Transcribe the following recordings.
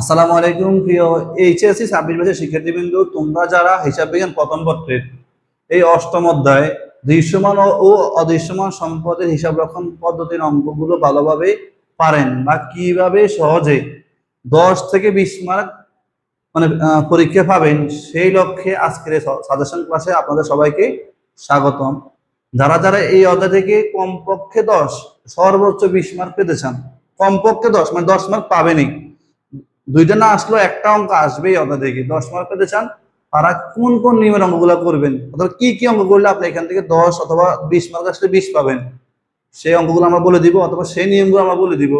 আসসালামু আলাইকুম প্রিয় এইচএসসি 26 বছরের শিক্ষার্থীবৃন্দ, তোমরা যারা হিসাব বিজ্ঞান প্রথম পত্রের এই অষ্টম অধ্যায় দৃশ্যমান ও অদৃশ্যমান সম্পদের হিসাব রক্ষণ পদ্ধতির অঙ্কগুলো ভালোভাবে পারেন বা কিভাবে সহজে 10 থেকে 20 মার্ক পরীক্ষা পাবেন, সেই লক্ষ্যে আজকের সাজেশন ক্লাসে আপনাদের সবাইকে স্বাগতম। যারা যারা এই অধ্যায় থেকে কমপক্ষে 10 সর্বোচ্চ 20 মার্ক পেতে চান, কমপক্ষে 10 মানে 10 মার্ক পাবেনই, দুইটা না আসলেও একটা অঙ্ক আসবেই অধ্যায় থেকে 10 মার্ক পেতে চান, তারা কোন কোন নিয়মের অঙ্কগুলো করবেন অথবা কি কি অঙ্ক করলে আপনি এখান থেকে 10 অথবা 20 মার্ক আসলে 20 পাবেন, সেই অঙ্কগুলো আমরা বলে দিব অথবা সেই নিয়মগুলো আমরা বলে দিব।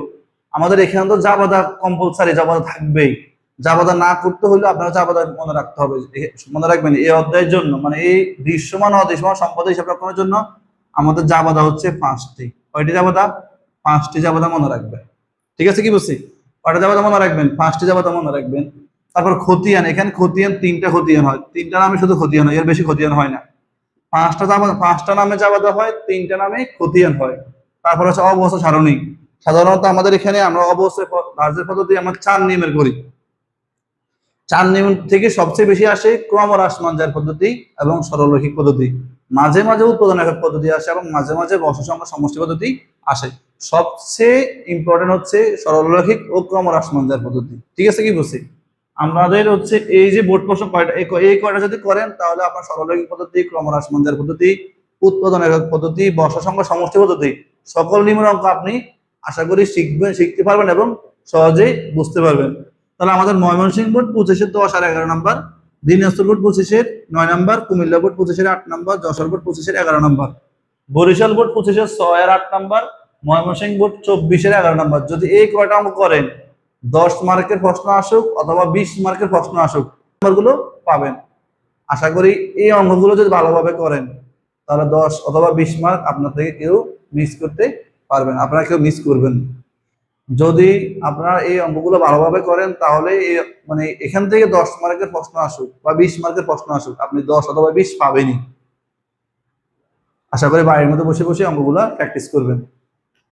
আমাদের এখানে তো জাবাদা কম্পালসারি, জাবাদা থাকবেই। জাবাদা না করতে হলে আপনারা জাবাদা মনে রাখতে হবে। মনে রাখবেন এই অধ্যায়ের জন্য, মানে এই দৃশ্যমান ও অদৃশ্যমান সম্পদের হিসাব রক্ষণের জন্য আমাদের জাবাদা হচ্ছে 5টি। কয়টি জাবাদা? 5টি জাবাদা মনে রাখবেন। ঠিক আছে, কি বলছি? কয়টা জাবাদা মনে রাখবেন? 5টি জাবাদা মনে রাখবেন। তারপর খতিয়ান, এখানে খতিয়ান 3টা খতিয়ান হয়, 3টা নামে শুধু খতিয়ান হয়, এর বেশি খতিয়ান হয় না। 5টা নামে জাবাদা হয়, 3টা নামে খতিয়ান হয়। তারপর হচ্ছে অবস্থা সারণী। সাধারণত আমাদের এখানে আমরা অবস্থা ধার্যের পদ্ধতি আমরা 4 নিয়মের করি। 4 নিয়ম থেকে সবচেয়ে বেশি আসে ক্রমহ্রাসমান পদ্ধতি এবং সরলরৈখিক পদ্ধতি। মাঝে মাঝে উৎপাদন একক পদ্ধতি আসে এবং মাঝে মাঝে বর্ষ সংখ্যা সমষ্টি পদ্ধতি আসে। সবচেয়ে ইম্পর্টেন্ট হচ্ছে সরলরৈখিক ও ক্রমহ্রাসমান পদ্ধতি। ঠিক আছে, কি বলছি? আমাদের হচ্ছে এই যে বোর্ড প্রশ্ন কয়টা, এই কয়টা যদি করেন তাহলে আপনার সরলরৈখিক পদ্ধতি, ক্রমহ্রাসমান পদ্ধতি, উৎপাদন একক পদ্ধতি, বর্ষ সংখ্যা সমষ্টি পদ্ধতি সকল নিয়মের অঙ্ক আপনি আশা করি শিখতে পারবেন এবং সহজেই বুঝতে পারবেন। তাহলে আমাদের ময়মনসিংহ বোর্ড 25-এর 10 আর 11 নম্বর, দিনাজপুর বোর্ড 25-এর 9 নম্বর, কুমিল্লা বোর্ড 25-এর 8 নম্বর, যশোর বোর্ড 25-এর 11 নম্বর, বরিশাল বোর্ড 25-এর 6 আর 8 নম্বর, ময়মনসিংহ বোর্ড 24-এর 11 নম্বর। যদি এই কয়টা অঙ্ক করেন, 10 মার্কের প্রশ্ন আসুক অথবা 20 মার্কের প্রশ্ন আসুক, নম্বরগুলো পাবেন। আশা করি এই অঙ্কগুলো যদি ভালোভাবে করেন তাহলে 10 অথবা 20 মার্ক আপনার থেকে কেউ মিস করতে পারবেন, আপনারা কেউ মিস করবেন। যদি আপনারা এই অঙ্কগুলো ভালোভাবে করেন তাহলে এখান থেকে 10 মার্কের প্রশ্ন আসুক বা 20 মার্কের প্রশ্ন আসুক, আপনি 10 অথবা 20 পাবেনই। আশা করি বাড়ির মধ্যে বসে বসে অঙ্কগুলো প্র্যাকটিস করবেন।